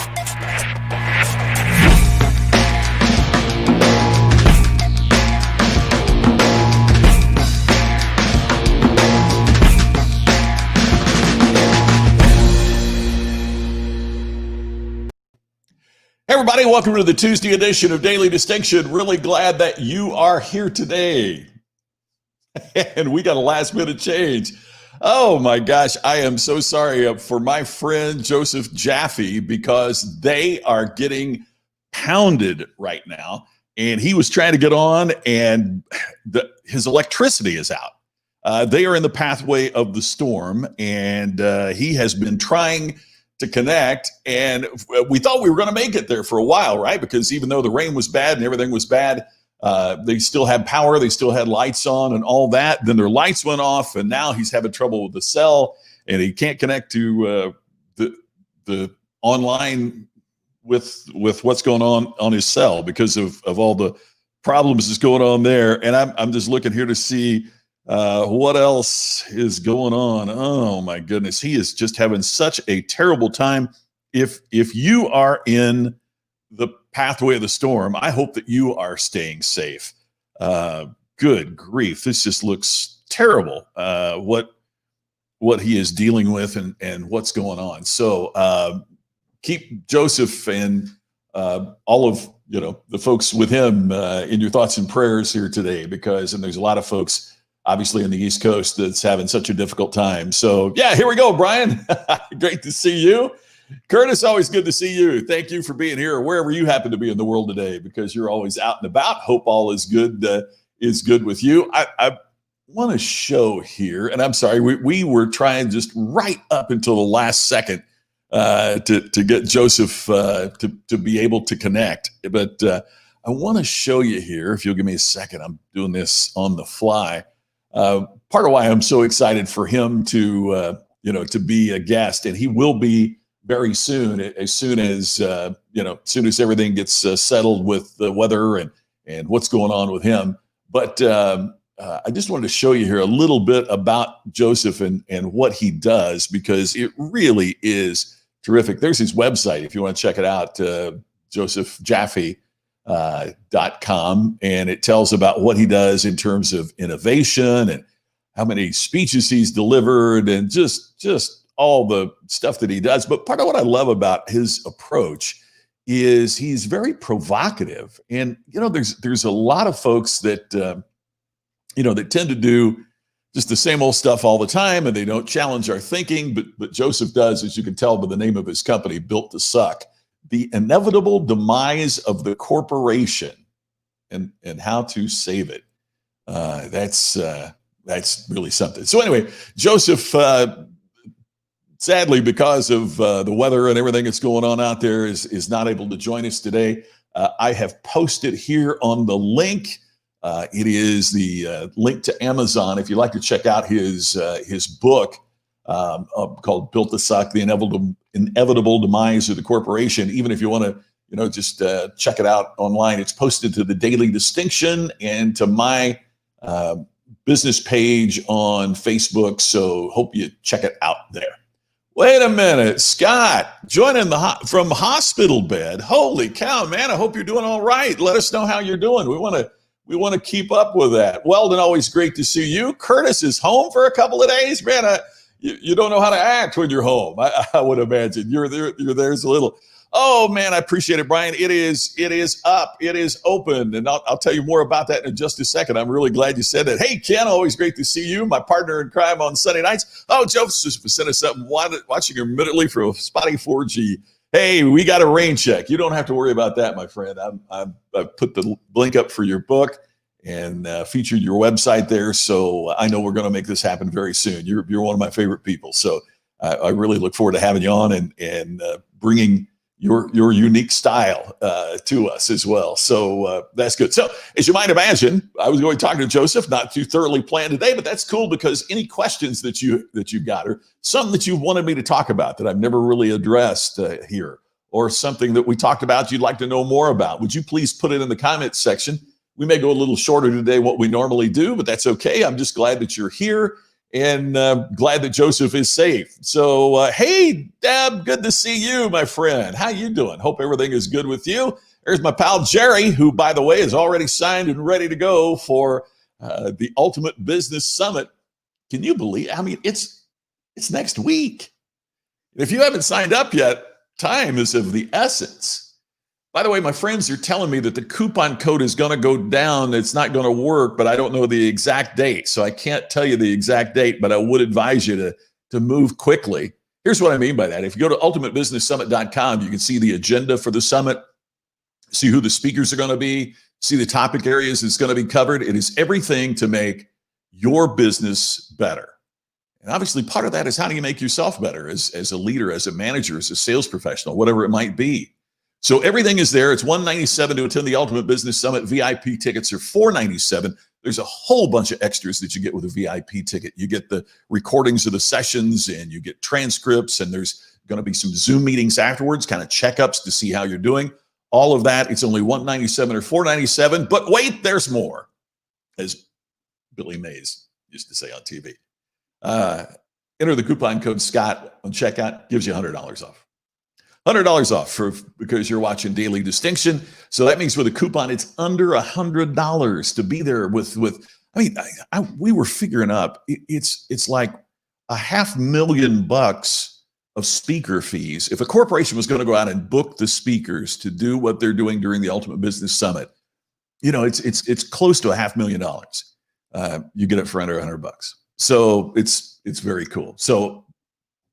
Hey everybody, welcome to the Tuesday edition of Daily Distinction. Really glad that you are here today. And we got a last minute change. Oh my gosh, I am so sorry for my friend Joseph Jaffe because they are getting pounded right now. And he was trying to get on and his electricity is out. They are in the pathway of the storm and he has been trying to connect, and we thought we were going to make it there for a while, right? Because even though the rain was bad and everything was bad, they still had power, they still had lights on and all that. Then their lights went off, and now he's having trouble with the cell, and he can't connect to the online with what's going on his cell because of all the problems that's going on there. And I'm just looking here to see what else is going on. Oh my goodness, he is just having such a terrible time. If you are in the pathway of the storm, I hope that you are staying safe. Good grief, this just looks terrible. What he is dealing with and what's going on. So keep Joseph and all of the folks with him in your thoughts and prayers here today, because there's a lot of folks obviously in the East Coast that's having such a difficult time. So yeah, here we go, Brian. Great to see you. Curtis, always good to see you. Thank you for being here, or wherever you happen to be in the world today, because you're always out and about. Hope all is good with you. I want to show here, and I'm sorry, we were trying just right up until the last second to get Joseph to be able to connect. But I want to show you here, if you'll give me a second. I'm doing this on the fly. Part of why I'm so excited for him to be a guest, and he will be very soon, as soon as everything gets settled with the weather and what's going on with him. But I just wanted to show you here a little bit about Joseph and what he does, because it really is terrific. There's his website if you want to check it out, josephjaffe.com, and it tells about what he does in terms of innovation and how many speeches he's delivered and just all the stuff that he does. But part of what I love about his approach is he's very provocative. And there's a lot of folks that that tend to do just the same old stuff all the time, and they don't challenge our thinking. But Joseph does, as you can tell by the name of his company, Built to Suck: The Inevitable Demise of the Corporation and How to Save It. That's really something. So anyway, Joseph, sadly, because of the weather and everything that's going on out there, is not able to join us today. I have posted here on the link. It is the link to Amazon if you'd like to check out his book called Built to Suck: The Inevitable Demise of the Corporation. Even if you want to, just check it out online. It's posted to the Daily Distinction and to my business page on Facebook. So hope you check it out there. Wait a minute, Scott, joining from hospital bed. Holy cow, man! I hope you're doing all right. Let us know how you're doing. We want to keep up with that. Weldon, always great to see you. Curtis is home for a couple of days, man. You don't know how to act when you're home. I would imagine you're there's a little. Oh man, I appreciate it, Brian. It is up. It is open, and I'll tell you more about that in just a second. I'm really glad you said that. Hey, Ken, always great to see you, my partner in crime on Sunday nights. Oh, Joseph sent us something. Watching immediately from spotty 4G. Hey, we got a rain check. You don't have to worry about that, my friend. I've put the link up for your book and featured your website there, so I know we're going to make this happen very soon. You're one of my favorite people, so I really look forward to having you on and bringing your unique style to us as well. So that's good. So as you might imagine, I was going to talk to Joseph, not too thoroughly planned today, but that's cool because any questions that you got, or something that you wanted me to talk about that I've never really addressed here, or something that we talked about you'd like to know more about, would you please put it in the comments section? We may go a little shorter today what we normally do, but that's okay. I'm just glad that you're here And glad that Joseph is safe. So, hey, Deb, good to see you, my friend. How you doing? Hope everything is good with you. There's my pal Jerry, who, by the way, is already signed and ready to go for the Ultimate Business Summit. Can you believe? I mean, it's next week. If you haven't signed up yet, time is of the essence. By the way, my friends are telling me that the coupon code is going to go down. It's not going to work, but I don't know the exact date. So I can't tell you the exact date, but I would advise you to move quickly. Here's what I mean by that. If you go to ultimatebusinesssummit.com, you can see the agenda for the summit, see who the speakers are going to be, see the topic areas that's going to be covered. It is everything to make your business better. And obviously part of that is how do you make yourself better as a leader, as a manager, as a sales professional, whatever it might be. So everything is there. It's $197 to attend the Ultimate Business Summit. VIP tickets are $497. There's a whole bunch of extras that you get with a VIP ticket. You get the recordings of the sessions and you get transcripts, and there's going to be some Zoom meetings afterwards, kind of checkups to see how you're doing. All of that. It's only $197 or $497. But wait, there's more, as Billy Mays used to say on TV. Enter the coupon code Scott on checkout, gives you $100 off. $100 off because you're watching Daily Distinction. So that means with a coupon, it's under $100 to be there with I mean, we were figuring up, it's like $500,000 of speaker fees. If a corporation was going to go out and book the speakers to do what they're doing during the Ultimate Business Summit, you know, it's close to $500,000. You get it for under $100. So it's very cool. So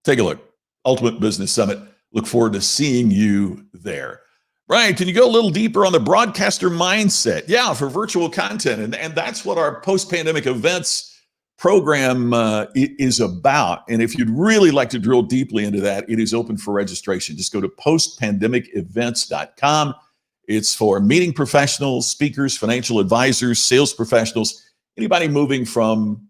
take a look. Ultimate Business Summit. Look forward to seeing you there. Brian, can you go a little deeper on the broadcaster mindset? Yeah, for virtual content. And that's what our post-pandemic events program is about. And if you'd really like to drill deeply into that, it is open for registration. Just go to postpandemicevents.com. It's for meeting professionals, speakers, financial advisors, sales professionals, anybody moving from,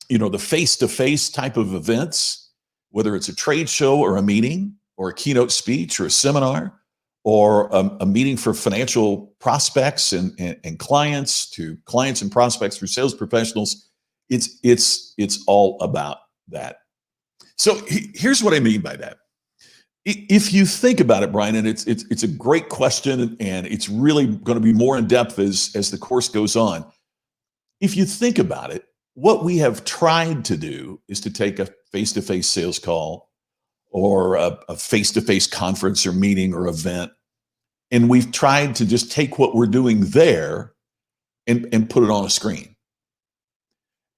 you know, the face-to-face type of events, whether it's a trade show or a meeting, or a keynote speech or a seminar, or a meeting for financial prospects and clients, to clients and prospects for sales professionals. It's all about that. So here's what I mean by that. If you think about it, Brian, and it's a great question, and it's really going to be more in depth as the course goes on. If you think about it, what we have tried to do is to take a face-to-face sales call or a face-to-face conference or meeting or event, and we've tried to just take what we're doing there and put it on a screen.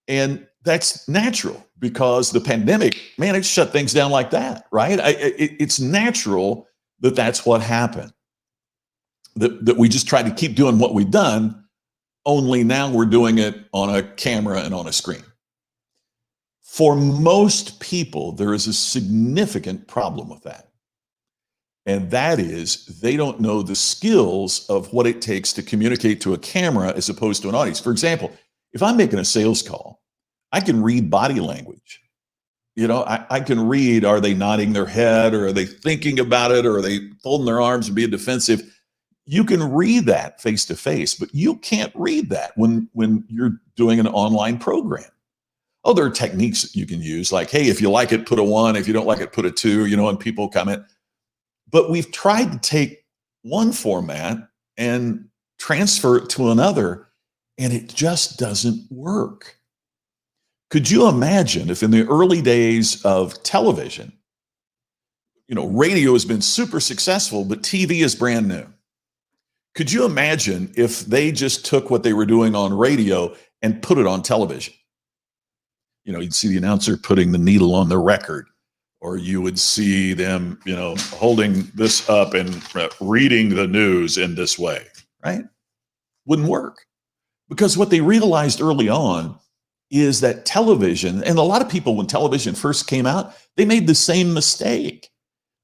And that's natural because the pandemic, man, it shut things down like that, right? It's natural that that's what happened, that we just tried to keep doing what we've done, only now we're doing it on a camera and on a screen. For most people, there is a significant problem with that. And that is they don't know the skills of what it takes to communicate to a camera as opposed to an audience. For example, if I'm making a sales call, I can read body language. You know, I can read, are they nodding their head, or are they thinking about it, or are they folding their arms and being defensive? You can read that face to face, but you can't read that when you're doing an online program. Oh, there are techniques that you can use, like, hey, if you like it, put a 1. If you don't like it, put a 2, you know, and people comment. But we've tried to take one format and transfer it to another, and it just doesn't work. Could you imagine if in the early days of television, you know, radio has been super successful, but TV is brand new? Could you imagine if they just took what they were doing on radio and put it on television? You know, you'd see the announcer putting the needle on the record, or you would see them, you know, holding this up and reading the news in this way, right? Wouldn't work. Because what they realized early on is that television, and a lot of people, when television first came out, they made the same mistake.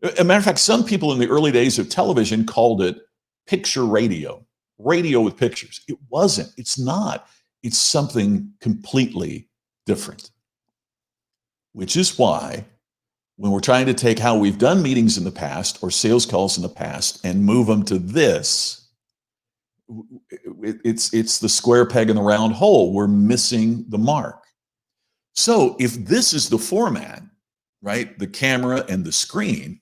As a matter of fact, some people in the early days of television called it picture radio, radio with pictures. It wasn't. It's not. It's something completely different. Which is why when we're trying to take how we've done meetings in the past or sales calls in the past and move them to this, it's the square peg in the round hole. We're missing the mark. So if this is the format, right, the camera and the screen,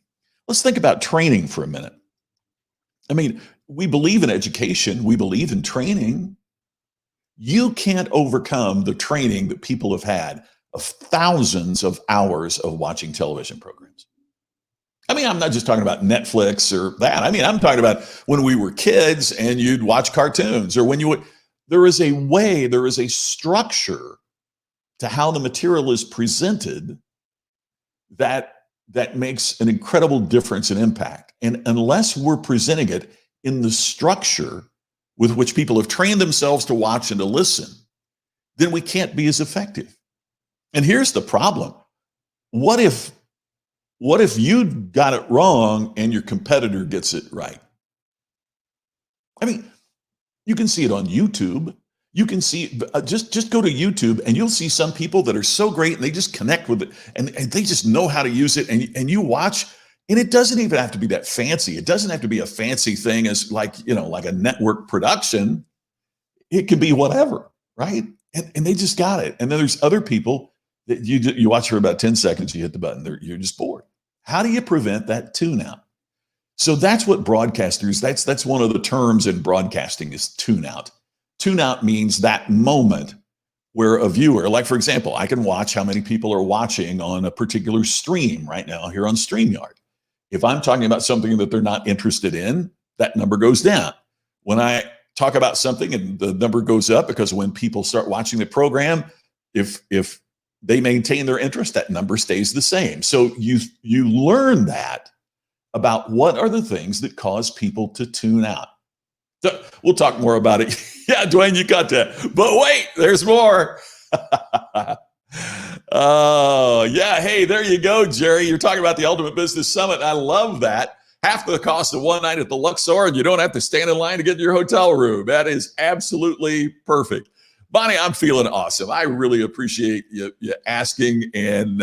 let's think about training for a minute. I mean, we believe in education, we believe in training. You can't overcome the training that people have had of thousands of hours of watching television programs. I mean, I'm not just talking about Netflix or that. I mean, I'm talking about when we were kids and you'd watch cartoons, or when you would, there is a way, there is a structure to how the material is presented that makes an incredible difference and impact. And unless we're presenting it in the structure with which people have trained themselves to watch and to listen, then we can't be as effective. And here's the problem. What if you got it wrong and your competitor gets it right? I mean, you can see it on YouTube. You can see, just go to YouTube and you'll see some people that are so great and they just connect with it and they just know how to use it. And you watch, and it doesn't even have to be that fancy. It doesn't have to be a fancy thing as like a network production. It could be whatever, right? And they just got it. And then there's other people that you watch for about 10 seconds, you hit the button, you're just bored. How do you prevent that tune out? So that's what broadcasters, that's one of the terms in broadcasting is tune out. Tune out means that moment where a viewer, like for example, I can watch how many people are watching on a particular stream right now here on StreamYard. If I'm talking about something that they're not interested in, that number goes down. When I talk about something and the number goes up, because when people start watching the program, if they maintain their interest, that number stays the same. So you learn that about what are the things that cause people to tune out. So we'll talk more about it. Yeah, Dwayne, you got that. But wait, there's more. Oh, yeah. Hey, there you go, Jerry. You're talking about the Ultimate Business Summit. I love that. Half the cost of one night at the Luxor, and you don't have to stand in line to get to your hotel room. That is absolutely perfect. Bonnie, I'm feeling awesome. I really appreciate you asking, and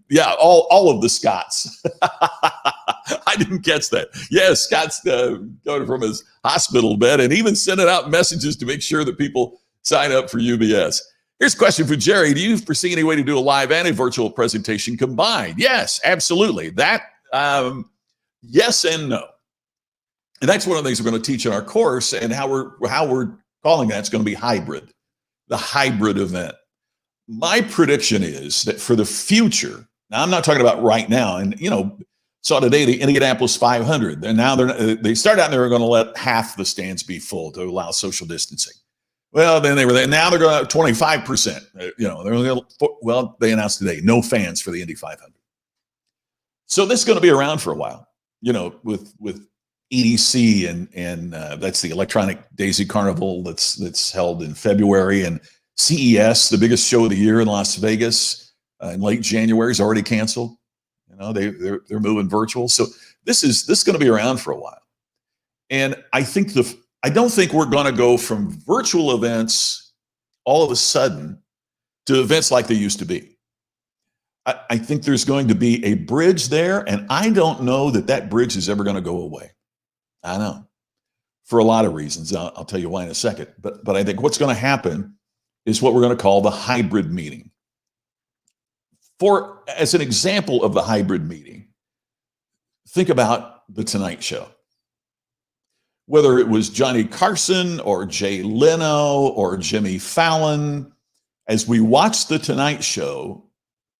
yeah, all of the Scotts. I didn't catch that. Yes, Scott's going from his hospital bed and even sending out messages to make sure that people sign up for UBS. Here's a question for Jerry. Do you foresee any way to do a live and a virtual presentation combined? Yes, absolutely. That, yes and no. And that's one of the things we're going to teach in our course, and how we're calling that. It's going to be hybrid, the hybrid event. My prediction is that for the future, now I'm not talking about right now, and saw today the Indianapolis 500. And now they started out and they were going to let half the stands be full to allow social distancing. Well, then they were there. Now they're going to 25%. They're only well, they announced today no fans for the Indy 500. So this is going to be around for a while. With EDC and that's the Electronic Daisy Carnival that's held in February, and CES, the biggest show of the year in Las Vegas, in late January, is already canceled. They're moving virtual. So this is going to be around for a while. And I don't think we're going to go from virtual events all of a sudden to events like they used to be. I think there's going to be a bridge there, and I don't know that bridge is ever going to go away. I know, for a lot of reasons. I'll tell you why in a second. But I think what's going to happen is what we're going to call the hybrid meeting. As an example of the hybrid meeting, think about The Tonight Show. Whether it was Johnny Carson or Jay Leno or Jimmy Fallon, as we watched The Tonight Show,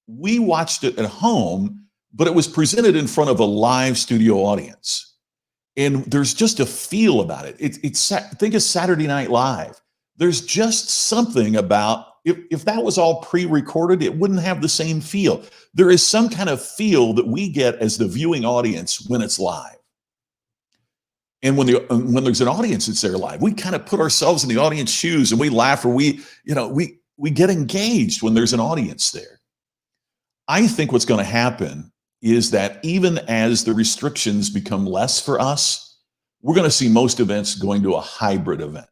we watched it at home, but it was presented in front of a live studio audience. And there's just a feel about it. Think of Saturday Night Live. There's just something about, if that was all pre-recorded, it wouldn't have the same feel. There is some kind of feel that we get as the viewing audience when it's live. And when there's an audience that's there live, we kind of put ourselves in the audience shoes and we laugh, or we get engaged when there's an audience there. I think what's going to happen is that even as the restrictions become less for us, we're going to see most events going to a hybrid event.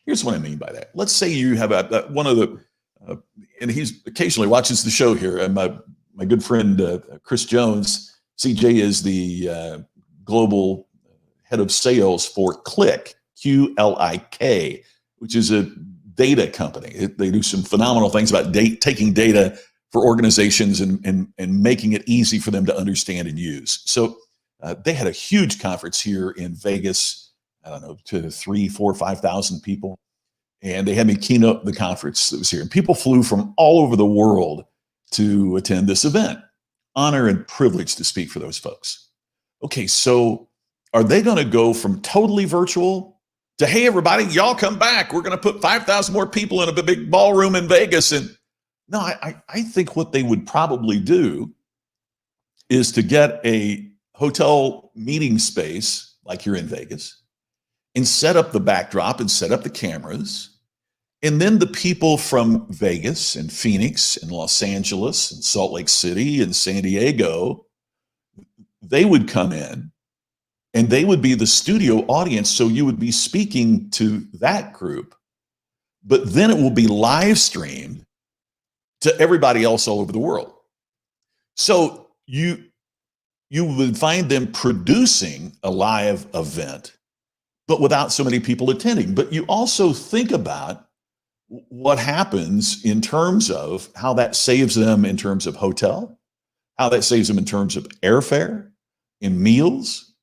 Here's what I mean by that. Let's say you have one of the, and he's occasionally watches the show here, and my good friend Chris Jones, CJ, is the global head of sales for Qlik, Qlik, which is a data company. They do some phenomenal things about taking data for organizations and making it easy for them to understand and use. So they had a huge conference here in Vegas, I don't know, to 3, 4, 5,000 people. And they had me keynote the conference that was here. And people flew from all over the world to attend this event. Honor and privilege to speak for those folks. Okay, so are they going to go from totally virtual to, hey, everybody, y'all come back. We're going to put 5,000 more people in a big ballroom in Vegas? And no, I think what they would probably do is to get a hotel meeting space like you're in Vegas and set up the backdrop and set up the cameras. And then the people from Vegas and Phoenix and Los Angeles and Salt Lake City and San Diego, they would come in and they would be the studio audience. So you would be speaking to that group, but then it will be live streamed to everybody else all over the world. So you would find them producing a live event, but without so many people attending. But you also think about what happens in terms of how that saves them in terms of hotel, how that saves them in terms of airfare and meals.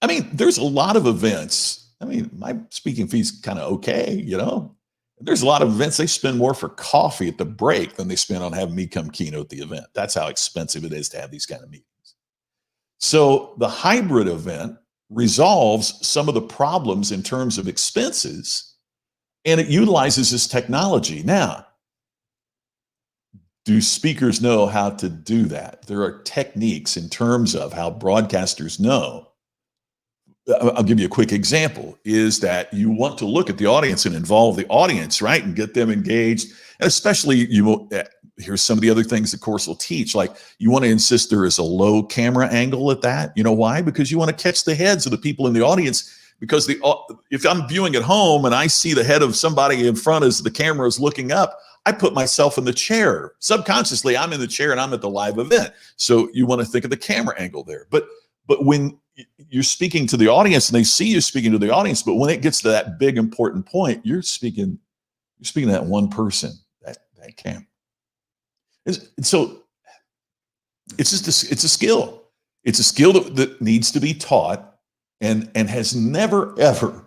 I mean, there's a lot of events. I mean, my speaking fee's kind of okay, you know. There's a lot of events they spend more for coffee at the break than they spend on having me come keynote the event. That's how expensive it is to have these kind of meetings. So the hybrid event resolves some of the problems in terms of expenses, and it utilizes this technology. Now, do speakers know how to do that? There are techniques in terms of how broadcasters know. I'll give you a quick example, is that you want to look at the audience and involve the audience, right? And get them engaged. And especially, here's some of the other things the course will teach. Like, you want to insist there is a low camera angle at that. You know why? Because you want to catch the heads of the people in the audience. Because if I'm viewing at home and I see the head of somebody in front as the camera is looking up, I put myself in the chair. Subconsciously, I'm in the chair and I'm at the live event. So you want to think of the camera angle there. But when you're speaking to the audience and they see you speaking to the audience, but when it gets to that big important point, you're speaking to that one person, that camera. So it's a skill. It's a skill that needs to be taught and has never ever,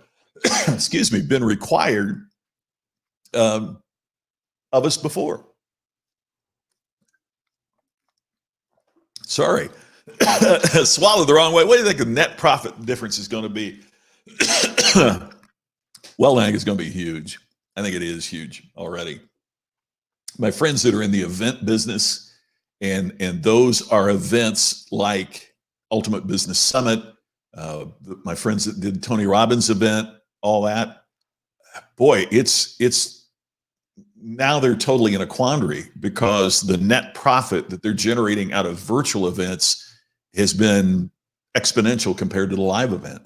excuse me, been required of us before. Sorry. Swallowed the wrong way. What do you think the net profit difference is going to be? Well, I think it's going to be huge. I think it is huge already. My friends that are in the event business, and those are events like Ultimate Business Summit, my friends that did Tony Robbins event, all that, boy, it's now they're totally in a quandary because the net profit that they're generating out of virtual events has been exponential compared to the live event.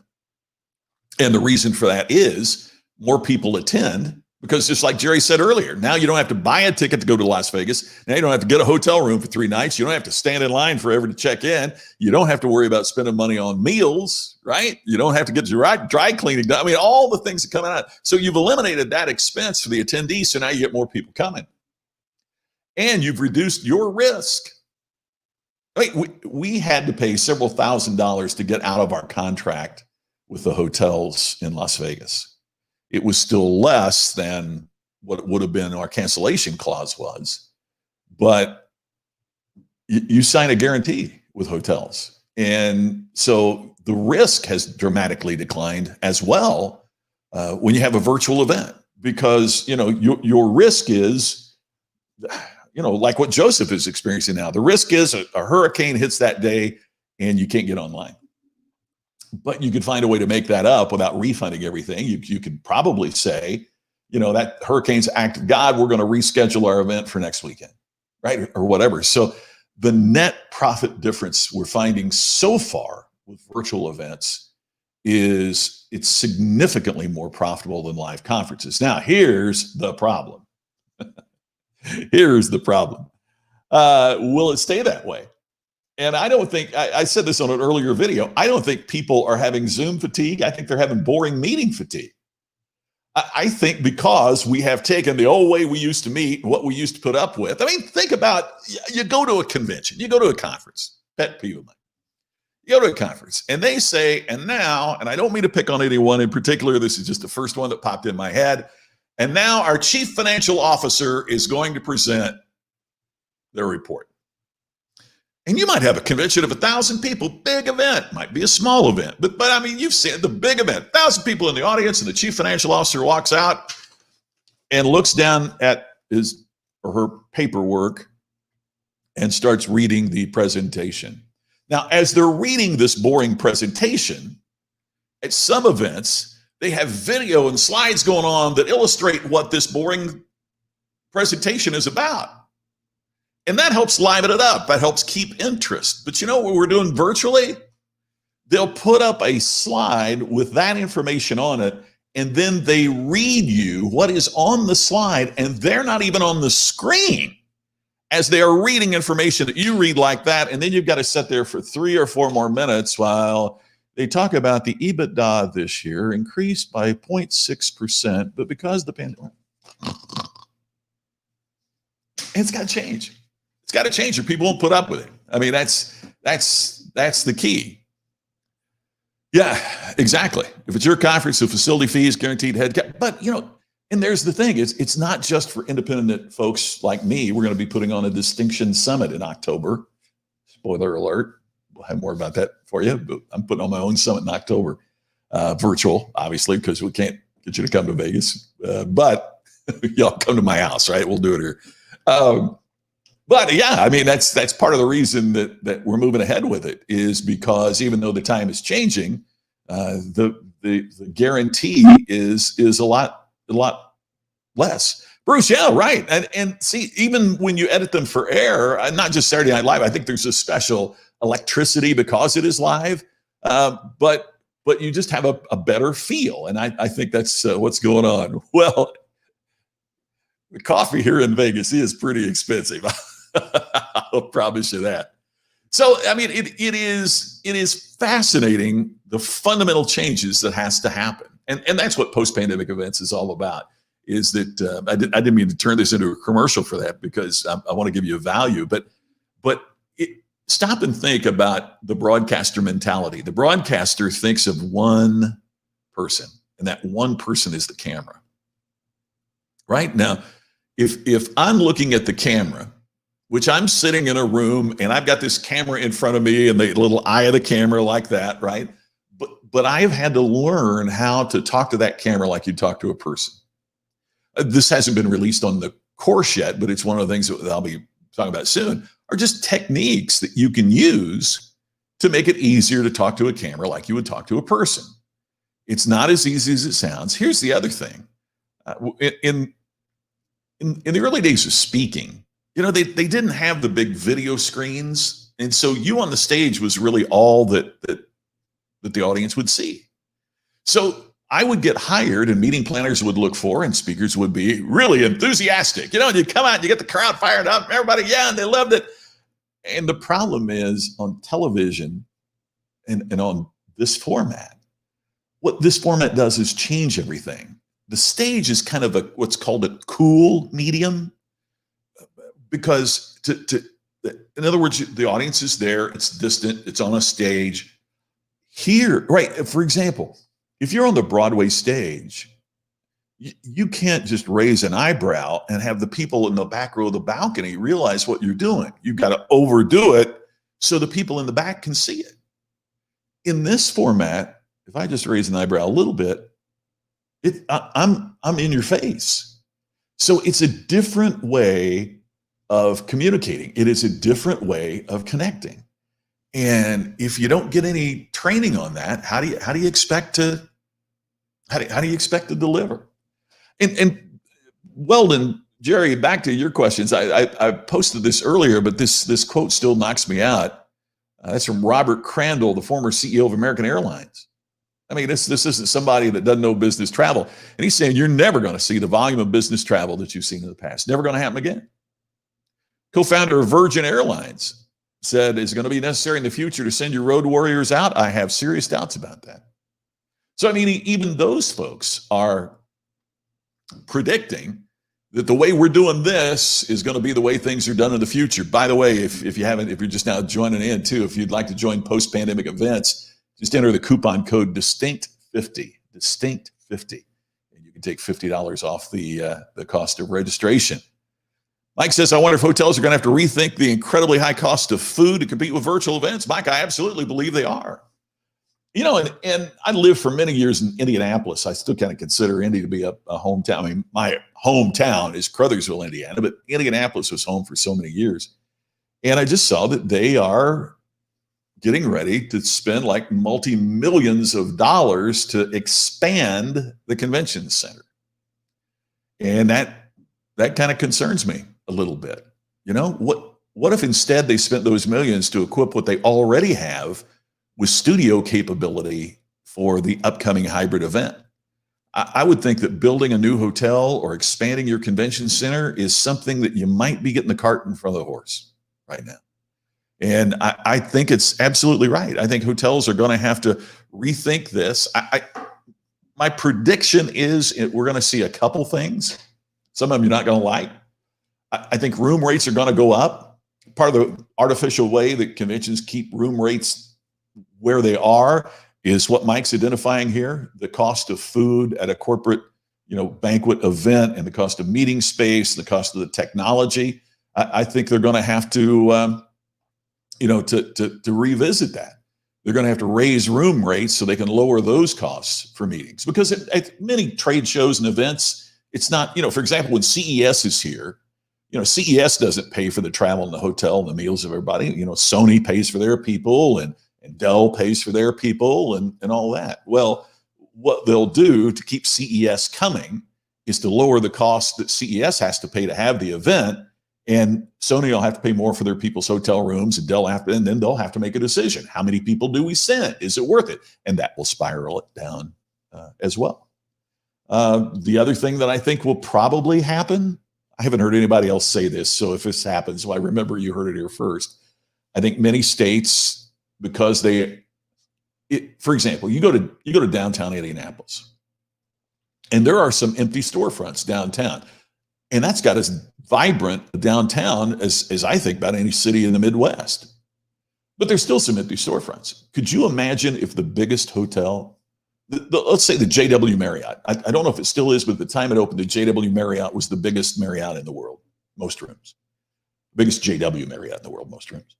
And the reason for that is more people attend, because just like Jerry said earlier, now you don't have to buy a ticket to go to Las Vegas. Now you don't have to get a hotel room for 3 nights. You don't have to stand in line forever to check in. You don't have to worry about spending money on meals, right? You don't have to get your dry cleaning done. I mean, all the things that come out. So you've eliminated that expense for the attendees. So now you get more people coming. And you've reduced your risk. I mean, we had to pay several $1,000s to get out of our contract with the hotels in Las Vegas. It was still less than what would have been our cancellation clause was, but you sign a guarantee with hotels. And so the risk has dramatically declined as well when you have a virtual event, because, your risk is, like what Joseph is experiencing now. The risk is a hurricane hits that day and you can't get online. But you could find a way to make that up without refunding everything. You could probably say, that hurricane's act of God, we're going to reschedule our event for next weekend, right? Or whatever. So the net profit difference we're finding so far with virtual events is it's significantly more profitable than live conferences. Now, here's the problem. Here's the problem. Will it stay that way? And I don't think, I said this on an earlier video, I don't think people are having Zoom fatigue. I think they're having boring meeting fatigue. I think because we have taken the old way we used to meet, what we used to put up with. I mean, think about, you go to a convention, you go to a conference, pet peeve of mine. You go to a conference and they say, and now, and I don't mean to pick on anyone in particular, this is just the first one that popped in my head. And now our chief financial officer is going to present their report. And you might have a convention of 1,000 people, big event, might be a small event, but I mean, you've seen the big event, 1,000 people in the audience, and the chief financial officer walks out and looks down at his or her paperwork and starts reading the presentation. Now, as they're reading this boring presentation, at some events, they have video and slides going on that illustrate what this boring presentation is about. And that helps liven it up. That helps keep interest. But you know what we're doing virtually? They'll put up a slide with that information on it, and then they read you what is on the slide, and they're not even on the screen as they are reading information that you read like that. And then you've got to sit there for 3 or 4 more minutes while they talk about the EBITDA this year increased by 0.6%, but because the pandemic, it's got to change. It's got to change or people won't put up with it. I mean, that's the key. Yeah, exactly. If it's your conference, the facility fees, guaranteed head count. But, you know, and there's the thing, it's not just for independent folks like me. We're going to be putting on a Distinction Summit in October. Spoiler alert. We'll have more about that for you. But I'm putting on my own summit in October. Virtual, obviously, because we can't get you to come to Vegas. But y'all come to my house, right? We'll do it here. But yeah, I mean, that's part of the reason that we're moving ahead with it, is because even though the time is changing, the guarantee is a lot less. Bruce, yeah, right. And see, even when you edit them for air, not just Saturday Night Live, I think there's a special electricity because it is live, but you just have a better feel. And I think that's what's going on. Well, the coffee here in Vegas is pretty expensive. I'll promise you that. So, I mean, it is fascinating, the fundamental changes that has to happen. And that's what post-pandemic events is all about, is that I didn't mean to turn this into a commercial for that, because I want to give you a value, but stop and think about the broadcaster mentality. The broadcaster thinks of one person, and that one person is the camera. Right? Now, if I'm looking at the camera, which I'm sitting in a room and I've got this camera in front of me and the little eye of the camera like that, right? But I have had to learn how to talk to that camera like you talk to a person. This hasn't been released on the course yet, but it's one of the things that I'll be talking about soon, are just techniques that you can use to make it easier to talk to a camera like you would talk to a person. It's not as easy as it sounds. Here's the other thing. In the early days of speaking, you know, they didn't have the big video screens. And so you on the stage was really all that the audience would see. So I would get hired, and meeting planners would look for, and speakers would be really enthusiastic. You know, and you come out and you get the crowd fired up, everybody, yeah, and they loved it. And the problem is, on television and on this format, what this format does is change everything. The stage is kind of what's called a cool medium, because in other words, the audience is there, it's distant, it's on a stage. Here, right, for example, if you're on the Broadway stage, you can't just raise an eyebrow and have the people in the back row of the balcony realize what you're doing. You've got to overdo it so the people in the back can see it. In this format, if I just raise an eyebrow a little bit, I'm in your face. So it's a different way of communicating. It is a different way of connecting. And if you don't get any training on that, how do you expect to deliver? And Weldon, Jerry, back to your questions. I posted this earlier, but this quote still knocks me out. That's from Robert Crandall, the former CEO of American Airlines. I mean, this isn't somebody that doesn't know business travel. And he's saying you're never going to see the volume of business travel that you've seen in the past. Never going to happen again. Co-founder of Virgin Airlines said, is it going to be necessary in the future to send your road warriors out? I have serious doubts about that. So, I mean, even those folks are predicting that the way we're doing this is going to be the way things are done in the future. By the way, if you're just now joining in too, if you'd like to join post-pandemic events, just enter the coupon code distinct50, distinct50, and you can take $50 off the cost of registration. Mike says, I wonder if hotels are going to have to rethink the incredibly high cost of food to compete with virtual events. Mike, I absolutely believe they are. And I lived for many years in Indianapolis. I still kind of consider Indy to be a hometown. I mean, my hometown is Crothersville, Indiana, but Indianapolis was home for so many years. And I just saw that they are getting ready to spend like multi-millions of dollars to expand the convention center. And that kind of concerns me a little bit. What if instead they spent those millions to equip what they already have with studio capability for the upcoming hybrid event? I would think that building a new hotel or expanding your convention center is something that you might be getting the cart in front of the horse right now. And I think it's absolutely right. I think hotels are going to have to rethink this. My prediction is we're going to see a couple things. Some of them you're not going to like. I think room rates are going to go up. Part of the artificial way that conventions keep room rates where they are is what Mike's identifying here: the cost of food at a corporate, banquet event, and the cost of meeting space, the cost of the technology. I think they're going to have to, to revisit that. They're going to have to raise room rates so they can lower those costs for meetings. Because at many trade shows and events, it's not, for example, when CES is here, CES doesn't pay for the travel and the hotel and the meals of everybody. Sony pays for their people, and Dell pays for their people, and all that. Well, what they'll do to keep CES coming is to lower the cost that CES has to pay to have the event, and Sony will have to pay more for their people's hotel rooms, and and then they'll have to make a decision. How many people do we send? Is it worth it? And that will spiral it down as well. The other thing that I think will probably happen, I haven't heard anybody else say this, so if this happens, well, I remember you heard it here first. I think many states, because for example, you go to downtown Indianapolis, and there are some empty storefronts downtown, and that's got as vibrant a downtown as I think about any city in the Midwest. But there's still some empty storefronts. Could you imagine if the biggest hotel, let's say the JW Marriott, I don't know if it still is, but at the time it opened, the JW Marriott was the biggest Marriott in the world, most rooms. Biggest JW Marriott in the world, most rooms.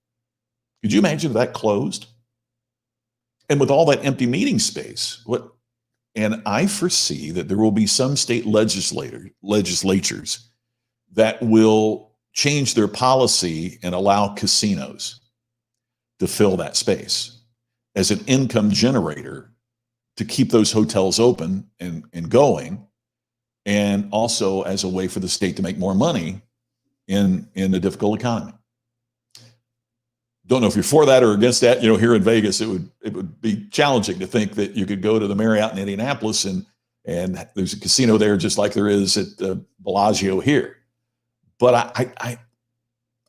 Could you imagine if that closed? And with all that empty meeting space, and I foresee that there will be some state legislatures that will change their policy and allow casinos to fill that space as an income generator to keep those hotels open and going, and also as a way for the state to make more money in a difficult economy. Don't know if you're for that or against that. Here in Vegas, it would be challenging to think that you could go to the Marriott in Indianapolis and there's a casino there just like there is at the Bellagio here. But I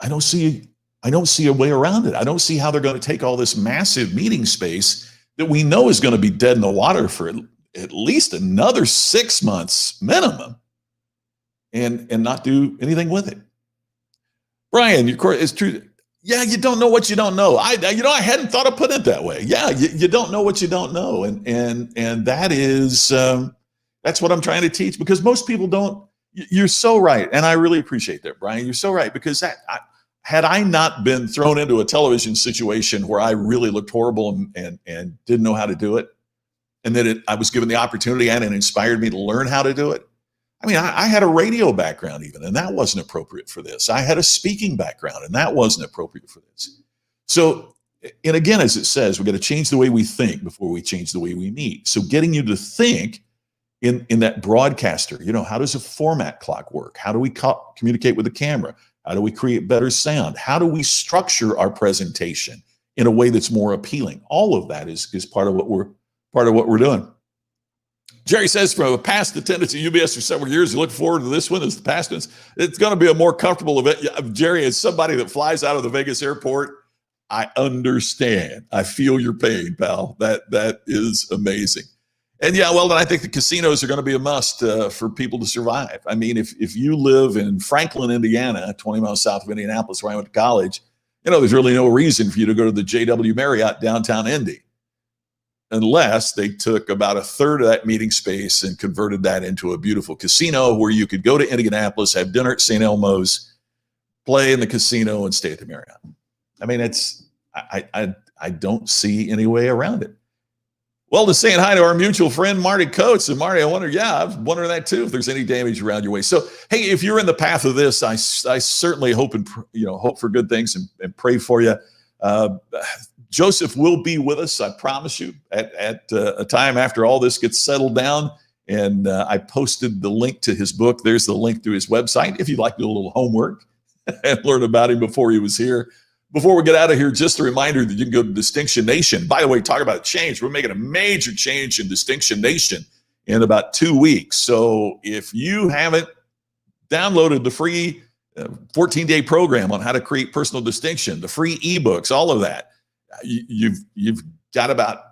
don't see a way around it. I don't see how they're going to take all this massive meeting space that we know is going to be dead in the water for at least another 6 months minimum, and not do anything with it. Brian, it's true. Yeah, you don't know what you don't know. I hadn't thought of putting it that way. Yeah, you don't know what you don't know, and that is that's what I'm trying to teach, because most people don't. You're so right, and I really appreciate that, Brian. You're so right, because had I not been thrown into a television situation where I really looked horrible and didn't know how to do it, and that I was given the opportunity and it inspired me to learn how to do it. I mean, I had a radio background even, and that wasn't appropriate for this. I had a speaking background, and that wasn't appropriate for this. So, and again, as it says, we got to change the way we think before we change the way we meet. So getting you to think in that broadcaster, how does a format clock work? How do we communicate with the camera? How do we create better sound? How do we structure our presentation in a way that's more appealing? All of that is part of what we're doing. Jerry says, from a past attendance at UBS for several years, you look forward to this one as the past ones. It's going to be a more comfortable event. Jerry, as somebody that flies out of the Vegas airport, I understand. I feel your pain, pal. That is amazing. And yeah, well, then I think the casinos are going to be a must for people to survive. I mean, if you live in Franklin, Indiana, 20 miles south of Indianapolis, where I went to college, there's really no reason for you to go to the JW Marriott downtown Indy, unless they took about a third of that meeting space and converted that into a beautiful casino where you could go to Indianapolis, have dinner at St. Elmo's, play in the casino, and stay at the Marriott. I mean, I don't see any way around it. Well, to saying hi to our mutual friend, Marty Coates. And Marty, I was wondering that too, if there's any damage around your way. So, hey, if you're in the path of this, I certainly hope for good things and pray for you. Joseph will be with us, I promise you, at a time after all this gets settled down. And I posted the link to his book. There's the link to his website if you'd like to do a little homework and learn about him before he was here. Before we get out of here, just a reminder that you can go to Distinction Nation. By the way, talk about change. We're making a major change in Distinction Nation in about 2 weeks. So if you haven't downloaded the free 14-day program on how to create personal distinction, the free ebooks, all of that, you've got about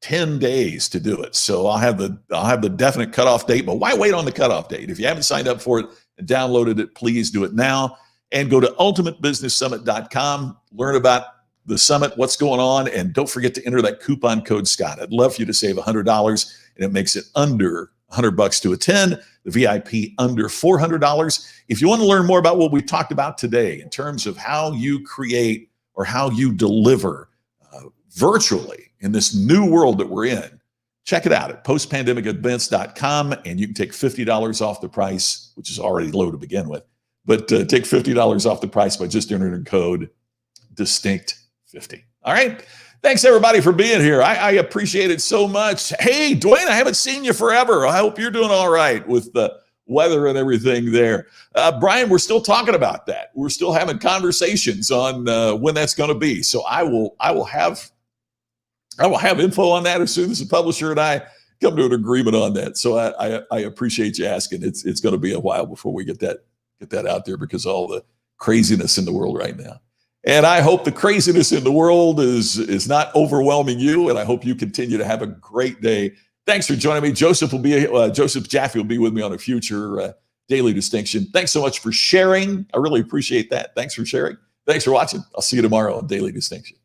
10 days to do it. So I'll have the definite cutoff date, but why wait on the cutoff date? If you haven't signed up for it and downloaded it, please do it now. And go to ultimatebusinesssummit.com, learn about the summit, what's going on, and don't forget to enter that coupon code Scott. I'd love for you to save $100, and it makes it under $100 to attend, the VIP under $400. If you want to learn more about what we talked about today in terms of how you create or how you deliver virtually in this new world that we're in, check it out at postpandemicevents.com, and you can take $50 off the price, which is already low to begin with. But take $50 off the price by just entering code DISTINCT50. All right. Thanks, everybody, for being here. I appreciate it so much. Hey, Dwayne, I haven't seen you forever. I hope you're doing all right with the weather and everything there. Brian, we're still talking about that. We're still having conversations on when that's going to be. So I will have info on that as soon as the publisher and I come to an agreement on that. So I appreciate you asking. It's going to be a while before we get that out there because of all the craziness in the world right now. And I hope the craziness in the world is not overwhelming you. And I hope you continue to have a great day. Thanks for joining me. Joseph Jaffe will be with me on a future Daily Distinction. Thanks so much for sharing. I really appreciate that. Thanks for sharing. Thanks for watching. I'll see you tomorrow on Daily Distinction.